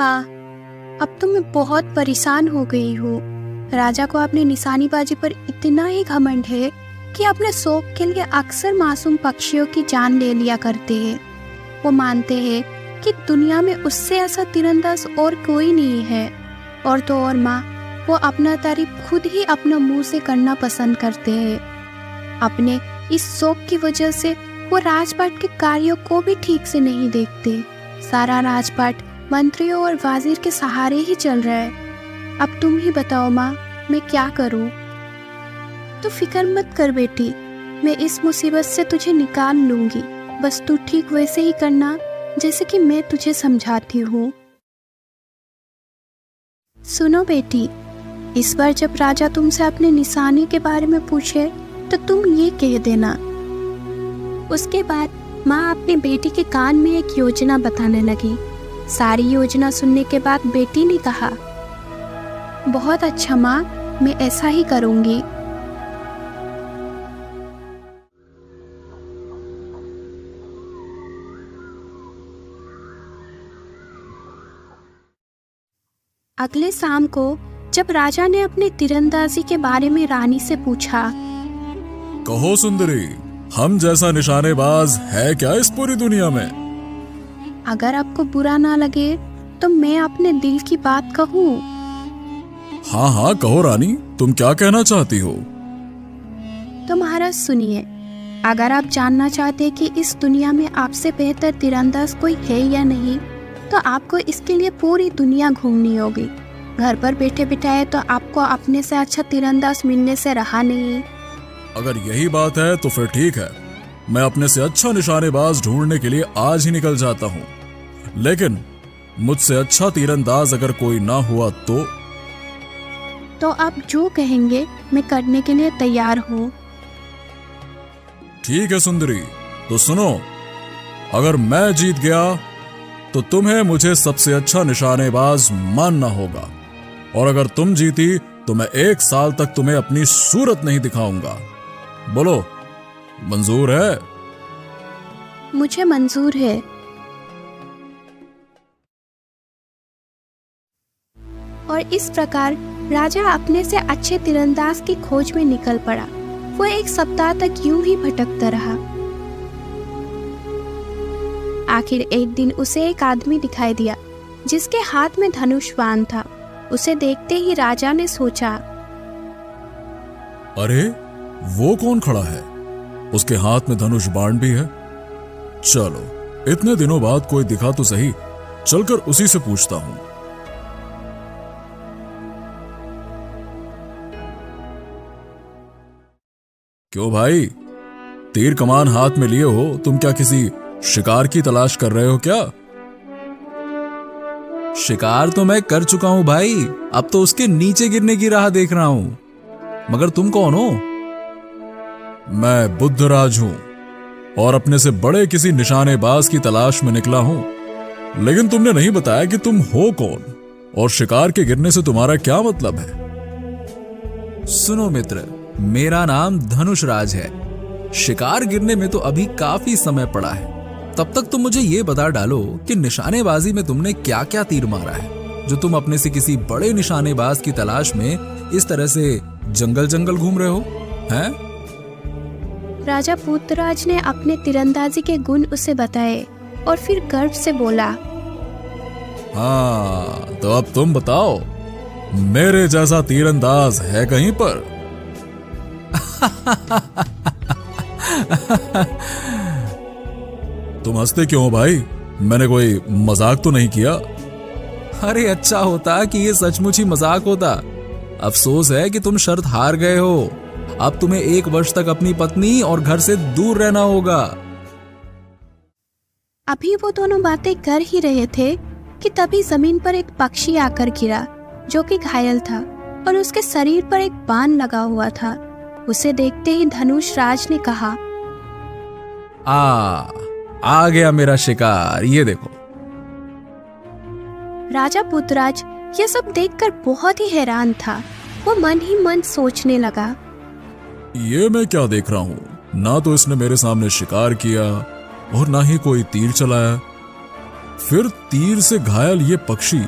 माँ, अब तो मैं बहुत परेशान हो गई हूँ। राजा को अपनी निशानेबाजी पर इतना ही घमंड है कि अपने शौक के लिए अक्सर मासूम पक्षियों की जान ले लिया करते हैं। वो मानते हैं कि दुनिया में उससे ऐसा तीरंदाज और कोई नहीं है। और तो और माँ, वो अपना तारीफ खुद ही अपना मुंह से करना पसंद करते हैं। अपने इस शौक की वजह से वो राजपाट के कार्यों को भी ठीक से नहीं देखते। सारा राजपाट मंत्रियों और वाजिर के सहारे ही चल रहा है। अब तुम ही बताओ माँ, मैं क्या करूँ? तो फिक्र मत कर बेटी, मैं इस मुसीबत से तुझे निकाल लूंगी। बस तू ठीक वैसे ही करना जैसे कि मैं तुझे समझाती हूँ। सुनो बेटी, इस बार जब राजा तुमसे अपने निशाने के बारे में पूछे तो तुम ये कह देना। उसके बाद माँ अपनी बेटी के कान में एक योजना बताने लगी। सारी योजना सुनने के बाद बेटी ने कहा, बहुत अच्छा माँ, मैं ऐसा ही करूँगी। अगले शाम को जब राजा ने अपने तीरंदाजी के बारे में रानी से पूछा, कहो सुंदरी, हम जैसा निशानेबाज है क्या इस पूरी दुनिया में? अगर आपको बुरा ना लगे तो मैं अपने दिल की बात कहूँ। हाँ हाँ कहो रानी, तुम क्या कहना चाहती हो? तो महाराज सुनिए, अगर आप जानना चाहते हैं कि इस दुनिया में आपसे बेहतर तीरंदाज कोई है या नहीं, तो आपको इसके लिए पूरी दुनिया घूमनी होगी। घर पर बैठे बिठाए तो आपको अपने से अच्छा तीरंदाज मिलने से रहा नहीं। अगर यही बात है तो फिर ठीक है, मैं अपने से अच्छा निशानेबाज ढूंढने के लिए आज ही निकल जाता हूँ। लेकिन मुझसे अच्छा तीरंदाज अगर कोई ना हुआ तो आप जो कहेंगे मैं करने के लिए तैयार हूँ। ठीक है सुंदरी, तो सुनो, अगर मैं जीत गया तो तुम्हें मुझे सबसे अच्छा निशानेबाज मानना होगा, और अगर तुम जीती तो मैं 1 साल तक तुम्हें अपनी सूरत नहीं दिखाऊंगा। बोलो, मंजूर है? मुझे मंजूर है। और इस प्रकार राजा अपने से अच्छे तीरंदाज की खोज में निकल पड़ा। वो 1 सप्ताह तक यूं ही भटकता रहा। आखिर एक दिन उसे एक आदमी दिखाई दिया जिसके हाथ में धनुष बाण था। उसे देखते ही राजा ने सोचा, अरे वो कौन खड़ा है? उसके हाथ में धनुष बाण भी है। चलो, इतने दिनों बाद कोई दिखा तो सही, चलकर उसी से पूछता हूं। क्यों भाई, तीर कमान हाथ में लिए हो, तुम क्या किसी शिकार की तलाश कर रहे हो क्या? शिकार तो मैं कर चुका हूं भाई, अब तो उसके नीचे गिरने की राह देख रहा हूं। मगर तुम कौन हो? मैं बुद्धराज हूं और अपने से बड़े किसी निशानेबाज की तलाश में निकला हूं। लेकिन तुमने नहीं बताया कि तुम हो कौन और शिकार के गिरने से तुम्हारा क्या मतलब है? सुनो मित्र, मेरा नाम धनुषराज है। शिकार गिरने में तो अभी काफी समय पड़ा है। तब तक तुम मुझे ये बता डालो कि निशानेबाजी में तुमने क्या क्या तीर मारा है, जो तुम अपने से किसी बड़े निशानेबाज की तलाश में इस तरह से जंगल जंगल घूम रहे हो हैं? राजा पुत्रराज ने अपने तीरंदाजी के गुण उसे बताए और फिर गर्व से बोला, हाँ, तो अब तुम बताओ, मेरे जैसा तीरंदाज है कहीं पर? तुम हंसते क्यों हो भाई? मैंने कोई मजाक तो नहीं किया? अरे अच्छा होता कि ये सचमुच ही मजाक होता। अफसोस है कि तुम शर्त हार गए हो। अब तुम्हें 1 वर्ष तक अपनी पत्नी और घर से दूर रहना होगा। अभी वो दोनों बातें कर ही रहे थे कि तभी जमीन पर एक पक्षी आकर गिरा, जो कि घायल था और उसके शरीर पर एक बाण लगा हुआ था। उसे देखते ही धनुषराज ने कहा, आ गया मेरा शिकार, ये देखो। राजा पुत्रराज ये सब देखकर बहुत ही हैरान था। वो मन ही मन सोचने लगा, ये मैं क्या देख रहा हूं? ना तो इसने मेरे सामने शिकार किया और ना ही कोई तीर चलाया। फिर तीर से घायल ये पक्षी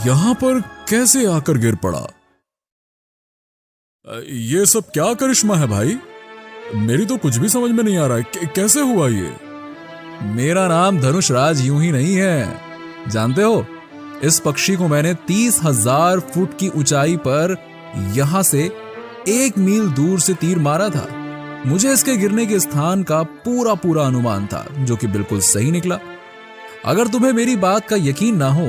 यहां पर कैसे आकर गिर पड़ा? ये सब क्या करिश्मा है भाई? मेरी तो कुछ भी समझ में नहीं आ रहा है। कैसे हुआ ये? मेरा नाम धनुषराज यूं ही नहीं है, जानते हो? इस पक्षी को मैंने 30,000 फुट की ऊंचाई पर यहां से 1 मील दूर से तीर मारा था। मुझे इसके गिरने के स्थान का पूरा अनुमान था, जो कि बिल्कुल सही निकला। अगर तुम्हें मेरी बात का यकीन ना हो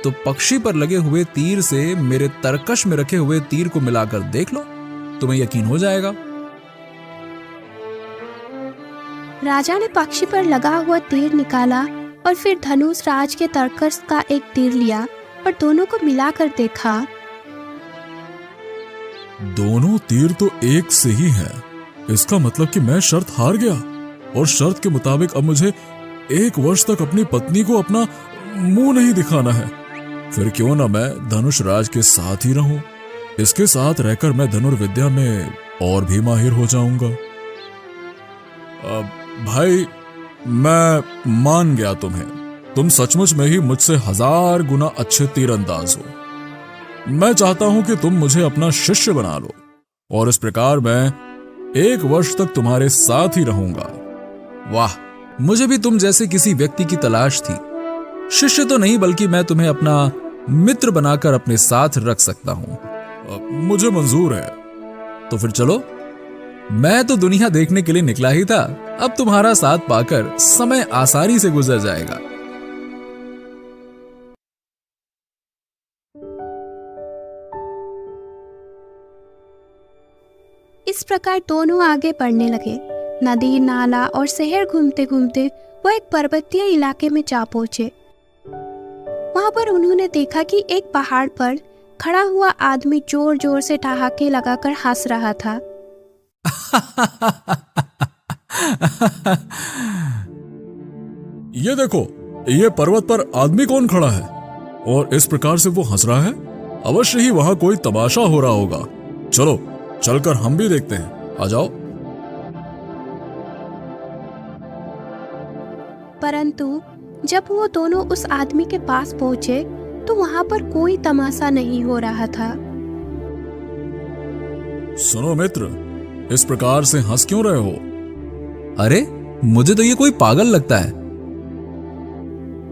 तो पक्षी पर लगे हुए तीर से मेरे तरकश में रखे हुए तीर को मिलाकर देख लो, तुम्हें यकीन हो जाएगा। राजा ने पक्षी पर लगा हुआ तीर निकाला और फिर धनुष राज के तरकश का एक तीर लिया और दोनों को मिलाकर देखा। दोनों तीर तो एक से ही हैं। इसका मतलब कि मैं शर्त हार गया और शर्त के मुताबिक अब मुझे 1 वर्ष तक अपनी पत्नी को अपना मुंह नहीं दिखाना है। फिर क्यों ना मैं धनुष राज के साथ ही रहूं। इसके साथ रहकर मैं धनुर्विद्या में और भी माहिर हो जाऊंगा। भाई, मैं मान गया तुम्हें। तुम सचमुच में ही मुझसे 1000 गुना अच्छे तीरंदाज हो। मैं चाहता हूं कि तुम मुझे अपना शिष्य बना लो और इस प्रकार मैं 1 वर्ष तक तुम्हारे साथ ही रहूंगा। वाह, मुझे भी तुम जैसे किसी व्यक्ति की तलाश थी। शिष्य तो नहीं, बल्कि मैं तुम्हें अपना मित्र बनाकर अपने साथ रख सकता हूं। मुझे मंजूर है। तो फिर चलो, मैं तो दुनिया देखने के लिए निकला ही था। अब तुम्हारा साथ पाकर समय आसानी से गुजर जाएगा। इस प्रकार दोनों आगे बढ़ने लगे। नदी, नाला और शहर घूमते घूमते वो एक पर्वतीय इलाके में जा पहुंचे। वहां पर उन्होंने देखा कि एक पहाड़ पर खड़ा हुआ आदमी जोर जोर से ठहाके लगाकर हंस रहा था। ये देखो, ये पर्वत पर आदमी कौन खड़ा है और इस प्रकार से वो हंस रहा है? अवश्य ही वहां कोई तमाशा हो रहा होगा। चलो, चलकर हम भी देखते हैं। आ जाओ। परंतु जब वो दोनों उस आदमी के पास पहुंचे तो वहां पर कोई तमाशा नहीं हो रहा था। सुनो मित्र, इस प्रकार से हंस क्यों रहे हो? अरे, मुझे तो ये कोई पागल लगता है।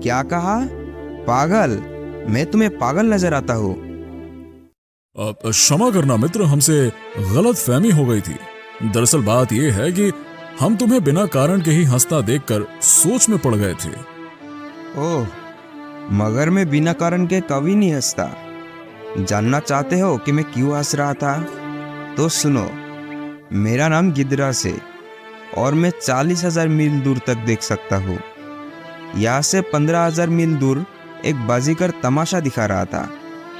क्या कहा? पागल? मैं तुम्हें पागल नजर आता हूँ? क्षमा करना मित्र, हमसे गलत फहमी हो गई थी। दरअसल बात यह है कि हम तुम्हें बिना कारण के ही हंसता देखकर सोच में पड़ गए थे। ओह, मगर मैं बिना कारण के कभी नहीं हंसता। जानना चाहते हो कि मैं क्यों हंस रहा था? तो सुनो, मेरा नाम गिदरास है और मैं 40,000 मील दूर तक देख सकता हूँ। यहाँ से 15,000 मील दूर एक बाजीगर तमाशा दिखा रहा था।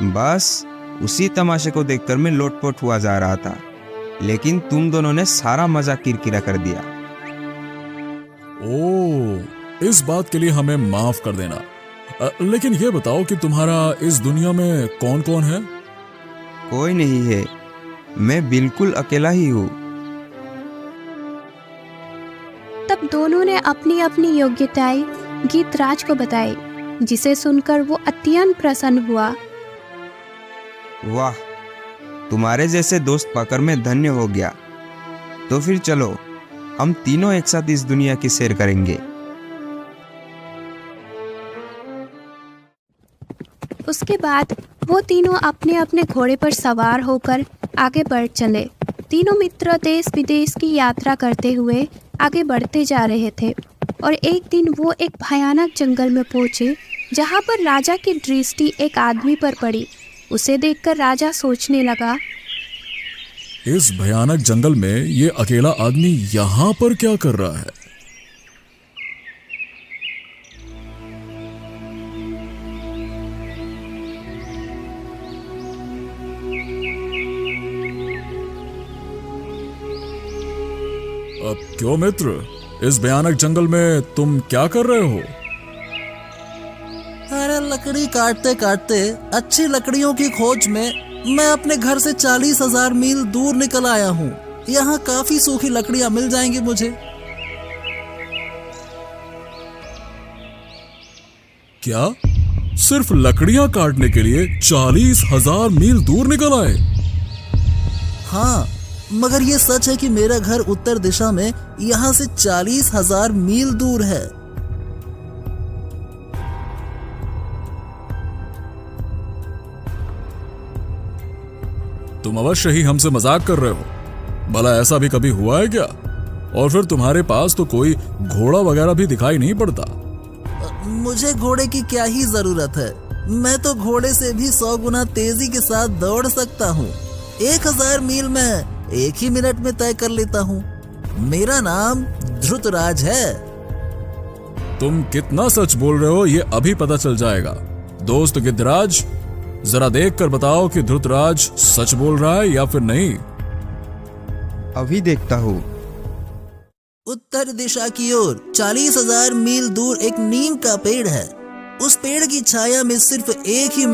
बस उसी तमाशे को देखकर मैं लोटपोट हुआ जा रहा था, लेकिन तुम दोनों ने सारा मजाक किरकिरा कर दिया। ओह, इस बात के लिए हमें माफ कर देना। लेकिन ये बताओ कि तुम्हारा इस दुनिया में कौन कौन है? कोई नहीं है, मैं बिल्कुल अकेला ही हूँ। तब दोनों ने अपनी अपनी योग्यताएं गीतराज को बताई, जिसे सुनकर वो अत्यंत प्रसन्न हुआ। वाह, तुम्हारे जैसे दोस्त पाकर मैं धन्य हो गया। तो फिर चलो, हम तीनों एक साथ इस दुनिया की सैर करेंगे। उसके बाद वो तीनों अपने अपने घोड़े पर सवार होकर आगे बढ़ चले। तीनों मित्र देश विदेश की यात्रा करते हुए आगे बढ़ते जा रहे थे और एक दिन वो एक भयानक जंगल में पहुंचे, जहां पर राजा की दृष्टि एक आदमी पर पड़ी। उसे देखकर राजा सोचने लगा, इस भयानक जंगल में ये अकेला आदमी यहाँ पर क्या कर रहा है? अब क्यों मित्र, इस भयानक जंगल में तुम क्या कर रहे हो? अरे, लकड़ी काटते काटते अच्छी लकड़ियों की खोज में मैं अपने घर से 40,000 मील दूर निकल आया हूँ। यहाँ काफी सूखी लकड़ियाँ मिल जाएंगी मुझे। क्या? सिर्फ लकड़ियां काटने के लिए 40,000 मील दूर निकल आए? हाँ, मगर ये सच है कि मेरा घर उत्तर दिशा में यहाँ से 40,000 मील दूर है। तुम अवश्य ही हमसे मजाक कर रहे हो। भला ऐसा भी कभी हुआ है क्या? और फिर तुम्हारे पास तो कोई घोड़ा वगैरह भी दिखाई नहीं पड़ता। मुझे घोड़े की क्या ही जरूरत है। मैं तो घोड़े से भी 100 गुना तेजी के साथ दौड़ सकता हूँ। 1000 मील में 1 ही मिनट में तय कर लेता हूँ। मेरा नाम धृतराज है। तुम कितना सच बोल रहे हो ये अभी पता चल जाएगा। दोस्त गिद्धराज, जरा देख कर बताओ कि धृतराज सच बोल रहा है या फिर नहीं। अभी देखता हूँ। उत्तर दिशा की ओर 40,000 मील दूर एक नीम का पेड़ है। उस पेड़ की छाया में सिर्फ एक ही